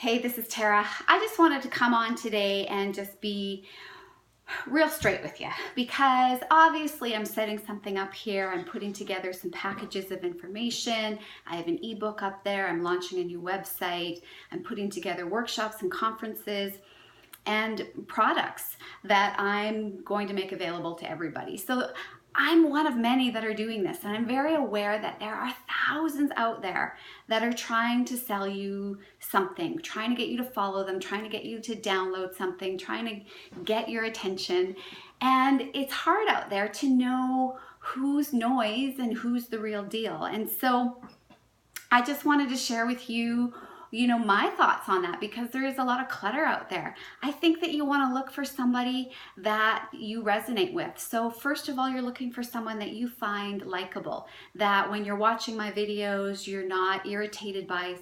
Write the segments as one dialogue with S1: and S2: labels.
S1: Hey, this is Tara. I just wanted to come on today and just be real straight with you because obviously I'm setting something up here. I'm putting together some packages of information. I have an ebook up there. I'm launching a new website. I'm putting together workshops and conferences and products that I'm going to make available to everybody. So I'm one of many that are doing this, and I'm very aware that there are thousands out there that are trying to sell you something, trying to get you to follow them, trying to get you to download something, trying to get your attention. And it's hard out there to know who's noise and who's the real deal. And so I just wanted to share with you my thoughts on that because there is a lot of clutter out there. I think that you want to look for somebody that you resonate with. So first of all, you're looking for someone that you find likable, that when you're watching my videos, you're not irritated by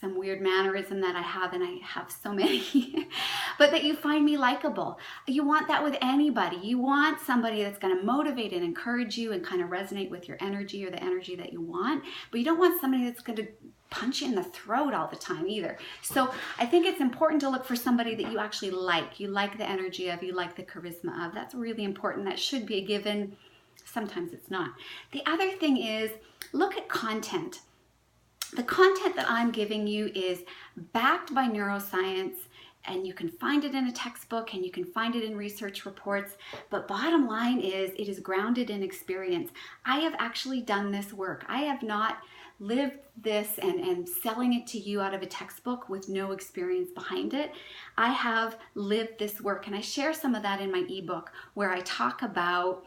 S1: some weird mannerism that I have, and I have so many, but that you find me likable. You want that with anybody. You want somebody that's going to motivate and encourage you and kind of resonate with your energy or the energy that you want, but you don't want somebody that's going to punch you in the throat all the time either. So I think it's important to look for somebody that you actually like. You like the energy of, you like the charisma of. That's really important. That should be a given. Sometimes it's not. The other thing is look at content. The content that I'm giving you is backed by neuroscience, and you can find it in a textbook and you can find it in research reports. But bottom line is it is grounded in experience. I have actually done this work. I have not lived this and selling it to you out of a textbook with no experience behind it. I have lived this work, and I share some of that in my ebook where I talk about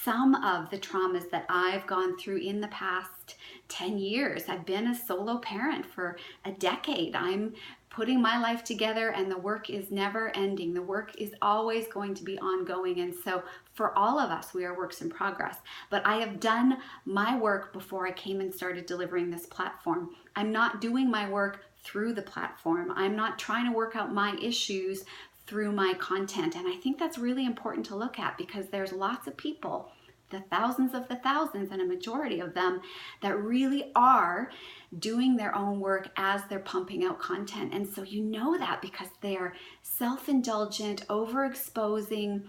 S1: some of the traumas that I've gone through in the past 10 years. I've been a solo parent for a decade. I'm putting my life together, and the work is never ending. The work is always going to be ongoing. And so for all of us, we are works in progress. But I have done my work before I came and started delivering this platform. I'm not doing my work through the platform. I'm not trying to work out my issues through my content. And I think that's really important to look at because there's lots of people, the thousands of the thousands, and a majority of them that really are doing their own work as they're pumping out content. And so you know that because they're self-indulgent, overexposing,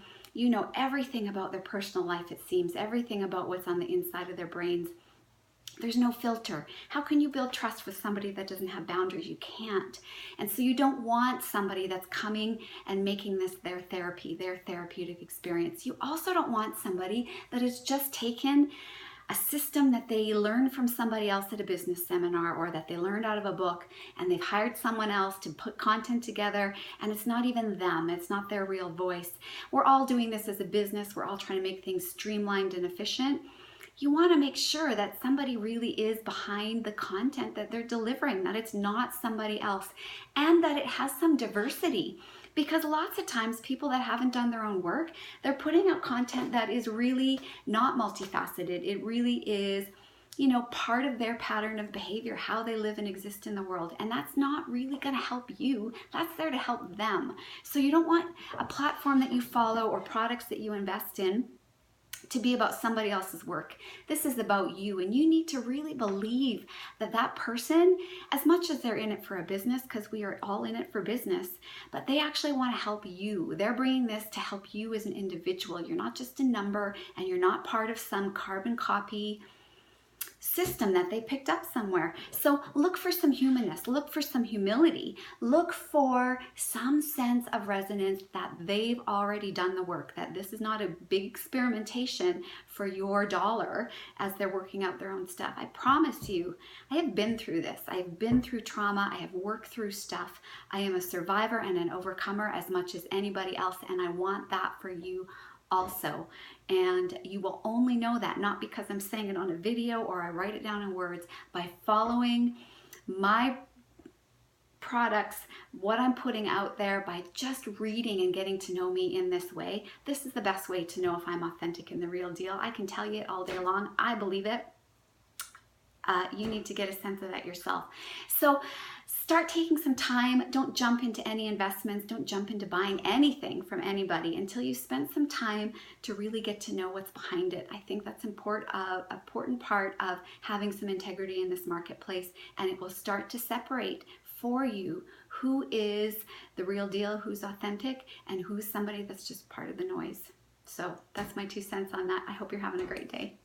S1: everything about their personal life, it seems, everything about what's on the inside of their brains. There's no filter. How can you build trust with somebody that doesn't have boundaries? You can't. And so you don't want somebody that's coming and making this their therapy, their therapeutic experience. You also don't want somebody that has just taken a system that they learned from somebody else at a business seminar or that they learned out of a book, and they've hired someone else to put content together, and it's not even them. It's not their real voice. We're all doing this as a business. We're all trying to make things streamlined and efficient. You want to make sure that somebody really is behind the content that they're delivering, that it's not somebody else, and that it has some diversity. Because lots of times people that haven't done their own work, they're putting out content that is really not multifaceted. It really is, part of their pattern of behavior, how they live and exist in the world. And that's not really going to help you. That's there to help them. So you don't want a platform that you follow or products that you invest in to be about somebody else's work. This is about you, and you need to really believe that that person, as much as they're in it for a business, because we are all in it for business, but they actually want to help you. They're bringing this to help you as an individual. You're not just a number, and you're not part of some carbon copy system that they picked up somewhere. So look for some humanness, look for some humility, look for some sense of resonance that they've already done the work, that this is not a big experimentation for your dollar as they're working out their own stuff. I promise you, I have been through this. I have been through trauma. I have worked through stuff. I am a survivor and an overcomer as much as anybody else, and I want that for you also. And you will only know that not because I'm saying it on a video or I write it down in words, by following my products, what I'm putting out there, by just reading and getting to know me in this way. This is the best way to know if I'm authentic and the real deal. I can tell you it all day long. I believe it. You need to get a sense of that yourself. So start taking some time. Don't jump into any investments. Don't jump into buying anything from anybody until you spend some time to really get to know what's behind it. I think that's important part of having some integrity in this marketplace, and it will start to separate for you who is the real deal, who's authentic, and who's somebody that's just part of the noise. So that's my 2 cents on that. I hope you're having a great day.